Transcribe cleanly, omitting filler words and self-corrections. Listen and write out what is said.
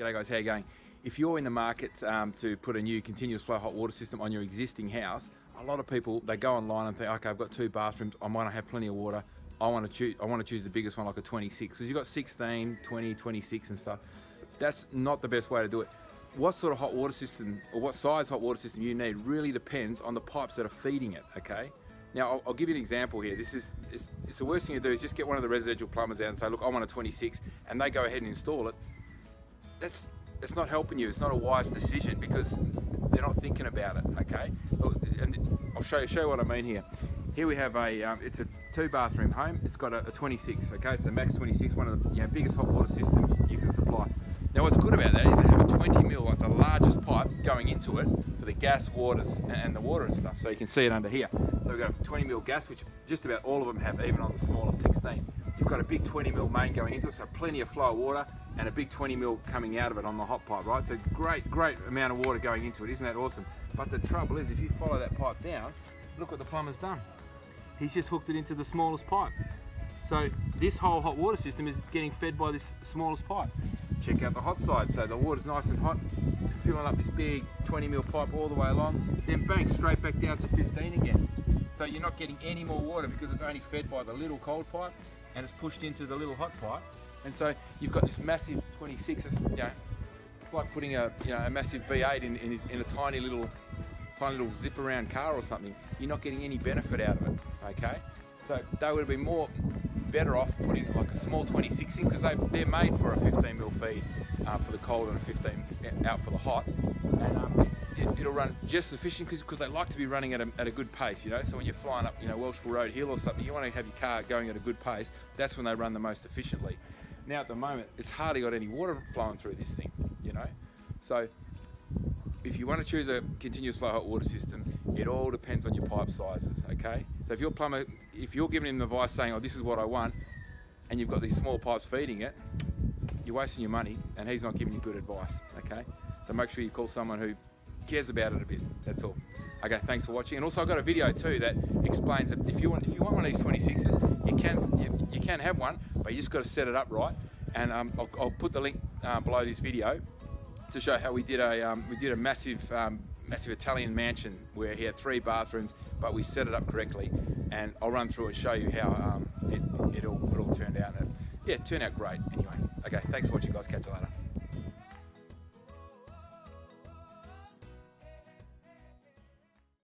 G'day guys, how you going? If you're in the market to put a new continuous flow hot water system on your existing house, a lot of people, they go online and think, okay, I've got 2 bathrooms, I want to have plenty of water, I want to choose the biggest one, like a 26, because you've got 16, 20, 26 and stuff. That's not the best way to do it. What sort of hot water system, or what size hot water system you need really depends on the pipes that are feeding it, okay? Now, I'll give you an example here. It's the worst thing to do is just get one of the residential plumbers out and say, look, I want a 26, and they go ahead and install it. It's not helping you. It's not a wise decision because they're not thinking about it, okay? And I'll show you what I mean here. Here we have it's a 2-bathroom home. It's got a 26, okay? It's a Max 26, one of the biggest hot water systems you can supply. Now, what's good about that is they have a 20 mil, like the largest pipe going into it for the gas, waters, and the water and stuff. So you can see it under here. So we've got a 20 mil gas, which just about all of them have, even on the smaller 16. You've got a big 20 mil main going into it, so plenty of flow of water, and a big 20 mil coming out of it on the hot pipe, right? So great amount of water going into it. Isn't that awesome? But the trouble is, if you follow that pipe down, look what the plumber's done. He's just hooked it into the smallest pipe. So this whole hot water system is getting fed by this smallest pipe. Check out the hot side. So the water's nice and hot, filling up this big 20 mil pipe all the way along, then bang, straight back down to 15 again. So you're not getting any more water because it's only fed by the little cold pipe and it's pushed into the little hot pipe. And so you've got this massive 26, it's like putting a massive V8 in a tiny little zip around car or something. You're not getting any benefit out of it, okay? So they would be better off putting like a small 26 in, because they're made for a 15 mil feed for the cold and a 15 out for the hot, and it'll run just sufficient because they like to be running at a good pace, you know. So when you're flying up, Welshpool Road Hill or something, you want to have your car going at a good pace. That's when they run the most efficiently. Now at the moment, it's hardly got any water flowing through this thing, So if you want to choose a continuous flow hot water system, it all depends on your pipe sizes, okay? So if your plumber, if you're giving him advice saying, oh, this is what I want, and you've got these small pipes feeding it, you're wasting your money and he's not giving you good advice, okay? So make sure you call someone who cares about it a bit, that's all. Okay, thanks for watching. And also I've got a video too that explains that if you want one of these 26s, you can have one, but you just got to set it up right. And I'll put the link below this video to show how we did a massive Italian mansion where he had 3 bathrooms, but we set it up correctly. And I'll run through and show you how it all turned out. And it turned out great anyway. Okay, thanks for watching guys, catch you later.